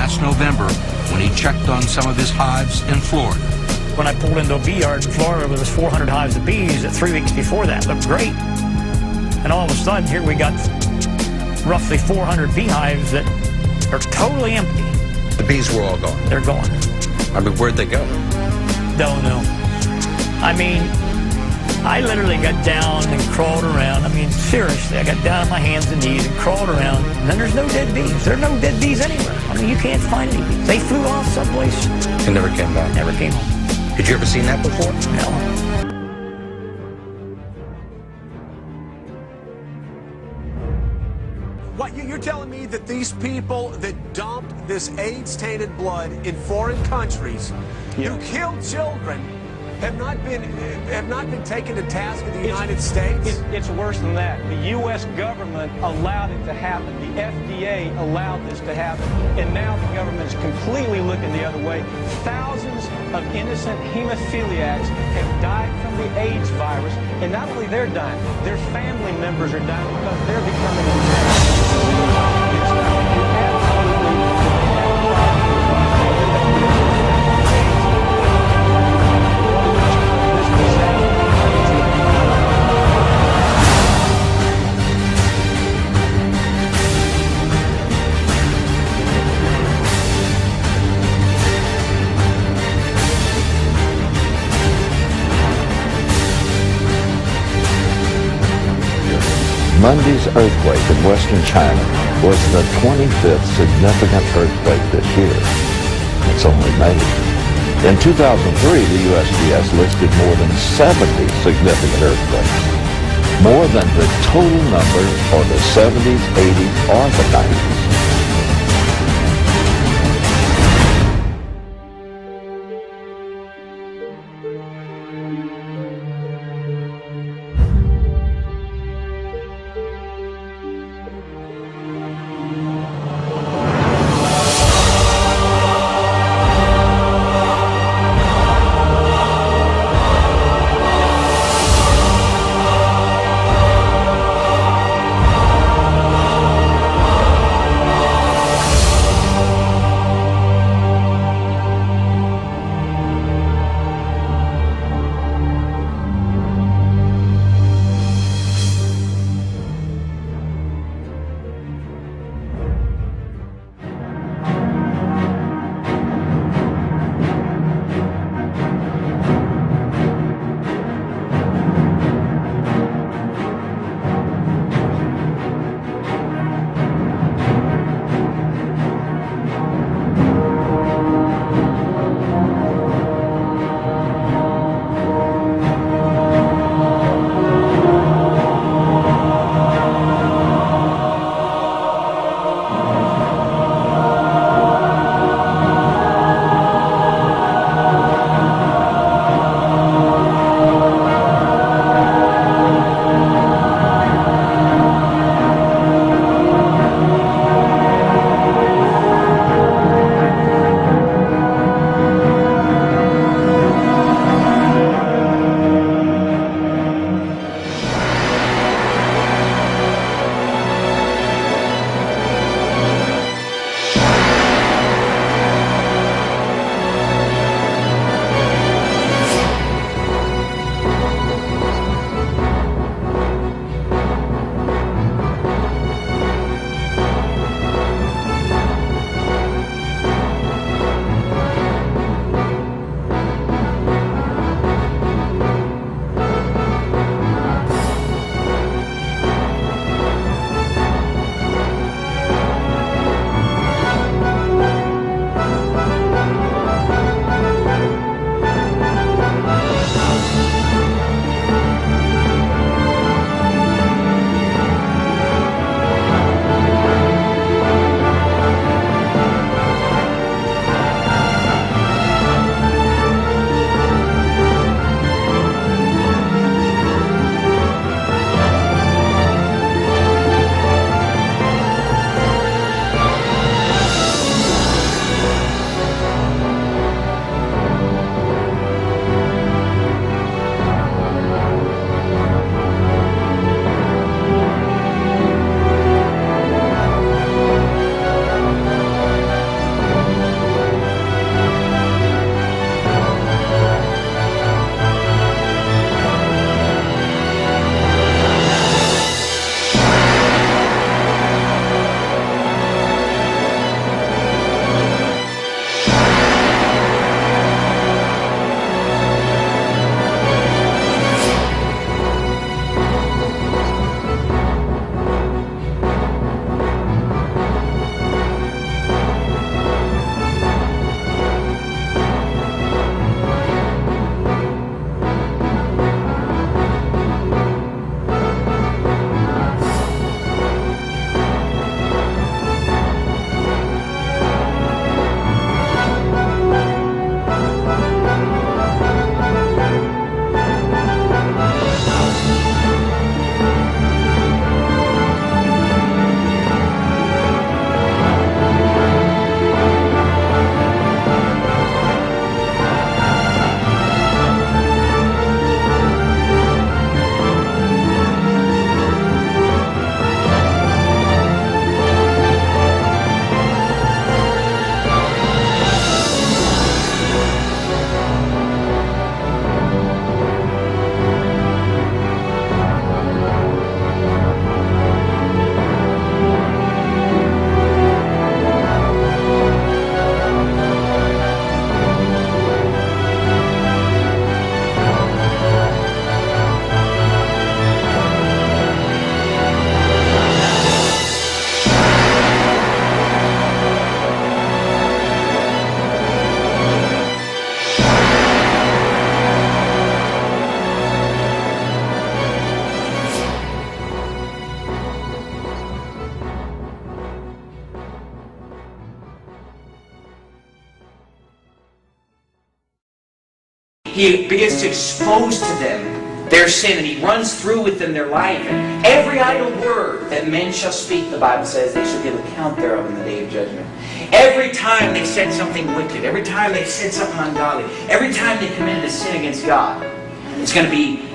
last November when he checked on some of his hives in Florida. When I pulled into a bee yard in Florida, there was 400 hives of bees that 3 weeks before that looked great. And all of a sudden, here we got roughly 400 beehives that are totally empty. The bees were all gone. They're gone. I mean, where'd they go? Don't know. I mean, I literally got down and crawled around. I mean, seriously, I got down on my hands and knees and crawled around. And then there's no dead bees. There are no dead bees anywhere. I mean, you can't find any bees. They flew off someplace. And never came back? Never came home. Had you ever seen that before? No. What, you're telling me that these people that dumped this AIDS-tainted blood in foreign countries, who killed children, have not been taken to task in the United States? It's worse than that. The U.S. government allowed it to happen. The FDA allowed this to happen. And now the government is completely looking the other way. Thousands of innocent hemophiliacs have died from the AIDS virus. And not only they're dying, their family members are dying because they're becoming Monday's earthquake in western China was the 25th significant earthquake this year. It's only May. In 2003, the USGS listed more than 70 significant earthquakes, more than the total number for the 70s, 80s, or the 90s. he begins to expose to them their sin, and he runs through with them their life. And every idle word that men shall speak, the Bible says, they shall give account thereof in the day of judgment. Every time they said something wicked, every time they said something ungodly, every time they committed a sin against God, it's going to be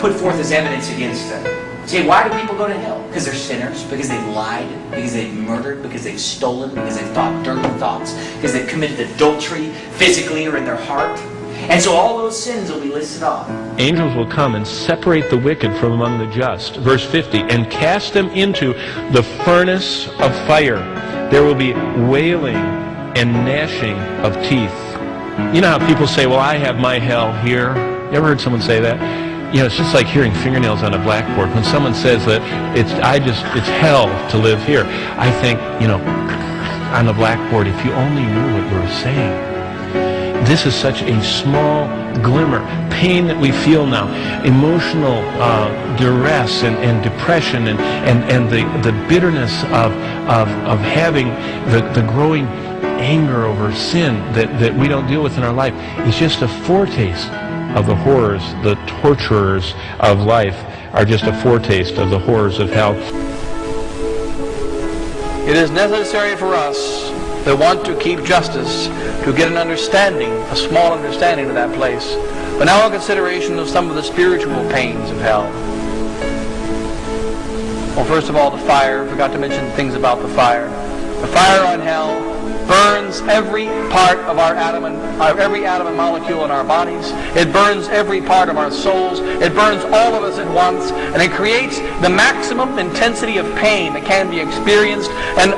put forth as evidence against them. Say, why do people go to hell? Because they're sinners, because they've lied, because they've murdered, because they've stolen, because they've thought dirty thoughts, because they've committed adultery physically or in their heart. And so all those sins will be listed off. Angels will come and separate the wicked from among the just. Verse 50, and cast them into the furnace of fire. There will be wailing and gnashing of teeth. You know how people say, well, I have my hell here. You ever heard someone say that? You know, it's just like hearing fingernails on a blackboard. When someone says that it's hell to live here, I think, you know, on the blackboard, if you only knew what we were saying. This is such a small glimmer. Pain that we feel now, emotional duress and depression and the bitterness of having the growing anger over sin that we don't deal with in our life is just a foretaste of the horrors. The torturers of life are just a foretaste of the horrors of hell. It is necessary for us that want to keep justice to get an understanding, a small understanding of that place. But now a consideration of some of the spiritual pains of hell. Well, first of all, the fire. I forgot to mention things about the fire. The fire on hell burns every part of our every atom and molecule in our bodies. It burns every part of our souls. It burns all of us at once, and it creates the maximum intensity of pain that can be experienced, and